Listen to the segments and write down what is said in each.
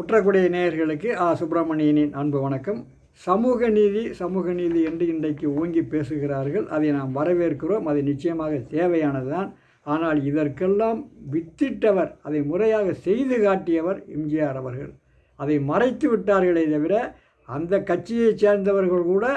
குற்றக்குடைய நேயர்களுக்கு சுப்பிரமணியனின் அன்பு வணக்கம். சமூக நீதி என்று இன்றைக்கு ஓங்கி பேசுகிறார்கள். அதை நாம் வரவேற்கிறோம். அது நிச்சயமாக தேவையானது தான். ஆனால் இதற்கெல்லாம் வித்திட்டவர், அதை முறையாக செய்து காட்டியவர் எம்ஜிஆர் அவர்கள். அதை மறைத்து விட்டார்களே தவிர அந்த கட்சியைச் சேர்ந்தவர்கள் கூட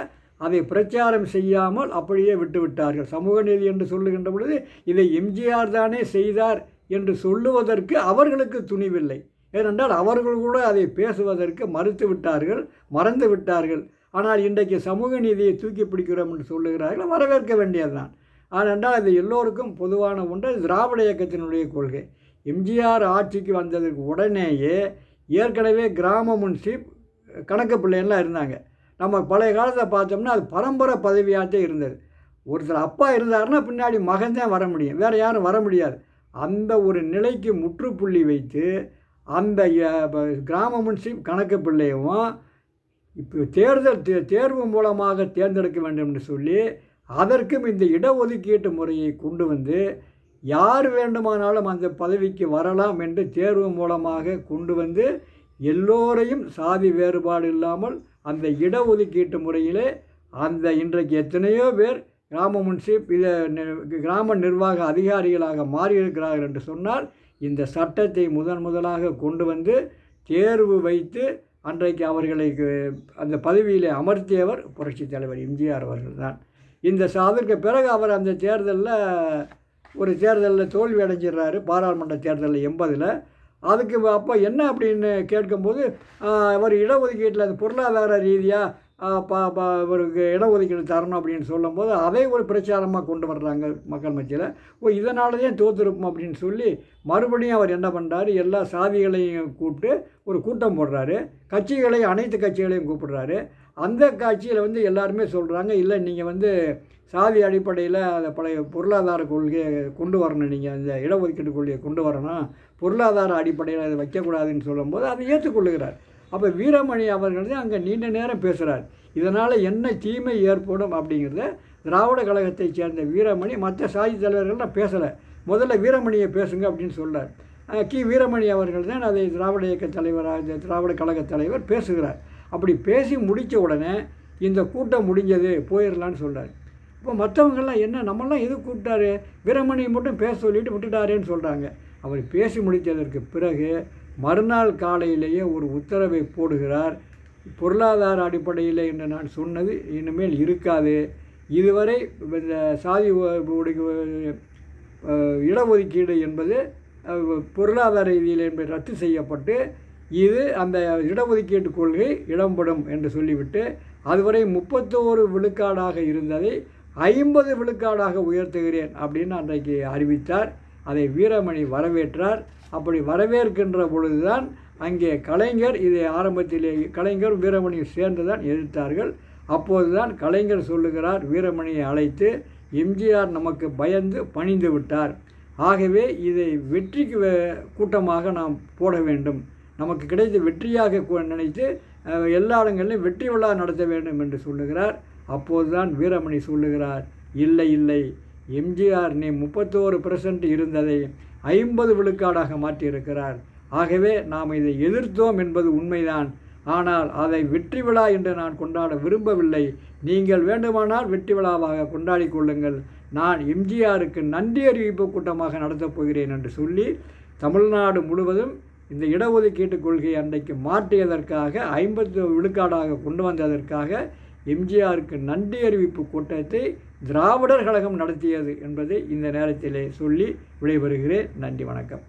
அதை பிரச்சாரம் செய்யாமல் அப்படியே விட்டுவிட்டார்கள். சமூக நீதி என்று சொல்லுகின்ற பொழுது இதை எம்ஜிஆர் தானே செய்தார் என்று சொல்லுவதற்கு அவர்களுக்கு துணிவில்லை. ஏனென்றால் அவர்கள் கூட அதை பேசுவதற்கு மறந்து விட்டார்கள். ஆனால் இன்றைக்கு சமூக நீதியை தூக்கி பிடிக்கிறோம் என்று சொல்லுகிறார்கள். வரவேற்க வேண்டியதுதான். ஆனால் அது எல்லோருக்கும் பொதுவான ஒன்று. திராவிட இயக்கத்தினுடைய கொள்கை. எம்ஜிஆர் ஆட்சிக்கு வந்ததுக்கு உடனேயே ஏற்கனவே கிராம முன்சிப் கணக்கு பிள்ளைலாம் இருந்தாங்க. நம்ம பழைய காலத்தை பார்த்தோம்னா அது பரம்பரை பதவியாகத்தே இருந்தது. ஒருத்தர் அப்பா இருந்தாருன்னா பின்னாடி மகன் தான் வர முடியும், வேறு யாரும் வர முடியாது. அந்த ஒரு நிலைக்கு முற்றுப்புள்ளி வைத்து அந்த கிராம முன்சிப் கணக்கு பிள்ளையும் இப்போ தேர்வு மூலமாக தேர்ந்தெடுக்க வேண்டும் என்று சொல்லி அதற்கும் இந்த இடஒதுக்கீட்டு முறையை கொண்டு வந்து யார் வேண்டுமானாலும் அந்த பதவிக்கு வரலாம் என்று தேர்வு மூலமாக கொண்டு வந்து எல்லோரையும் சாதி வேறுபாடு இல்லாமல் அந்த இடஒதுக்கீட்டு முறையிலே அந்த இன்றைக்கு எத்தனையோ பேர் கிராம முன்சிப் கிராம நிர்வாக அதிகாரிகளாக மாறியிருக்கிறார்கள் என்று சொன்னால் இந்த சட்டத்தை முதலாக கொண்டு வந்து தேர்வு வைத்து அன்றைக்கு அவர்களை அந்த பதவியில் அமர்த்தியவர் புரட்சித் தலைவர் எம்ஜிஆர் அவர்கள் தான். அதற்கு பிறகு அவர் அந்த தேர்தலில் தோல்வி அடைஞ்சிடுறாரு. பாராளுமன்ற தேர்தலில் 80. அதுக்கு அப்போ என்ன அப்படின்னு கேட்கும்போது அவர் இடஒதுக்கீட்டில் அந்த பொருளாதார ரீதியாக இவருக்கு இடஒதுக்கீடு தரணும் அப்படின்னு சொல்லும்போது அதை ஒரு பிரச்சாரமாக கொண்டு வர்றாங்க மக்கள் மத்தியில். இதனால தான் தோற்றுருப்போம் அப்படின்னு சொல்லி மறுபடியும் அவர் என்ன பண்ணுறாரு, எல்லா சாதிகளையும் கூப்பிட்டு ஒரு கூட்டம் போடுறாரு. அனைத்து கட்சிகளையும் கூப்பிடுறாரு. அந்த கட்சியில் எல்லாருமே சொல்கிறாங்க, இல்லை நீங்கள் சாதி அடிப்படையில் அந்த பழைய பொருளாதார கொள்கையை கொண்டு வரணும், நீங்கள் அந்த இடஒதுக்கீட்டு கொள்கையை கொண்டு வரணும், பொருளாதார அடிப்படையில் அதை வைக்கக்கூடாதுன்னு சொல்லும்போது அதை ஏற்றுக்கொள்ளுகிறார். அப்போ வீரமணி அவர்கள் தான் அங்கே நீண்ட நேரம் பேசுகிறார். இதனால் என்ன தீமை ஏற்படும் அப்படிங்கிறத திராவிட கழகத்தைச் சேர்ந்த வீரமணி மற்ற சாதி தலைவர்கள்லாம் பேசலை. முதல்ல வீரமணியை பேசுங்க அப்படின்னு சொல்கிறார். வீரமணி அவர்கள் தான் அதை திராவிட இயக்க தலைவராக திராவிட கழக தலைவர் பேசுகிறார். அப்படி பேசி முடித்த உடனே இந்த கூட்டம் முடிஞ்சது, போயிடலான்னு சொல்கிறார். இப்போ மற்றவங்கள்லாம் என்ன நம்மளாம் எது கூப்பிட்டாரு, வீரமணி மட்டும் பேச சொல்லிட்டு விட்டுட்டாரேன்னு சொல்கிறாங்க. அவர் பேசி முடித்ததற்கு பிறகு மறுநாள் காலையிலேயே ஒரு உத்தரவை போடுகிறார். பொருளாதார அடிப்படையில் என்று நான் சொன்னது இனிமேல் இருக்காது. இதுவரை இந்த சாதி இடஒதுக்கீடு என்பது பொருளாதார ரீதியில் என்பது ரத்து செய்யப்பட்டு இது அந்த இடஒதுக்கீட்டு கொள்கை இடம்படும் என்று சொல்லிவிட்டு அதுவரை 31 விழுக்காடாக இருந்ததை 50 விழுக்காடாக உயர்த்துகிறேன் அப்படின்னு அன்றைக்கு அறிவித்தார். அதை வீரமணி வரவேற்றார். அப்படி வரவேற்கின்ற பொழுதுதான் அங்கே கலைஞர் இதை கலைஞர் வீரமணியை சேர்ந்து தான் எதிர்த்தார்கள். அப்போதுதான் கலைஞர் சொல்லுகிறார், வீரமணியை அழைத்து, எம்ஜிஆர் நமக்கு பயந்து பணிந்து விட்டார், ஆகவே இதை வெற்றிக்கு கூட்டமாக நாம் போட வேண்டும், நமக்கு கிடைத்த வெற்றியாக நினைத்து எல்லா இடங்களிலும் வெற்றி விழா நடத்த வேண்டும் என்று சொல்லுகிறார். அப்போதுதான் வீரமணி சொல்லுகிறார், இல்லை, எம்ஜிஆர் நீ 31% இருந்ததை 50 விழுக்காடாக மாற்றியிருக்கிறார், ஆகவே நாம் இதை எதிர்த்தோம் என்பது உண்மைதான், ஆனால் அதை வெற்றி விழா என்று நான் கொண்டாட விரும்பவில்லை, நீங்கள் வேண்டுமானால் வெற்றி விழாவாக கொண்டாடி கொள்ளுங்கள், நான் எம்ஜிஆருக்கு நன்றி அறிவிப்பு கூட்டமாக நடத்தப் போகிறேன் என்று சொல்லி தமிழ்நாடு முழுவதும் இந்த இடஒதுக்கீட்டு கொள்கையை அன்றைக்கு மாற்றியதற்காக 50 விழுக்காடாக கொண்டு வந்ததற்காக எம்ஜிஆருக்கு நன்றி அறிவிப்பு கூட்டத்தை திராவிடர் கழகம் நடத்தியது என்பதை இந்த நேரத்திலே சொல்லி விடைபெறுகிறேன். நன்றி, வணக்கம்.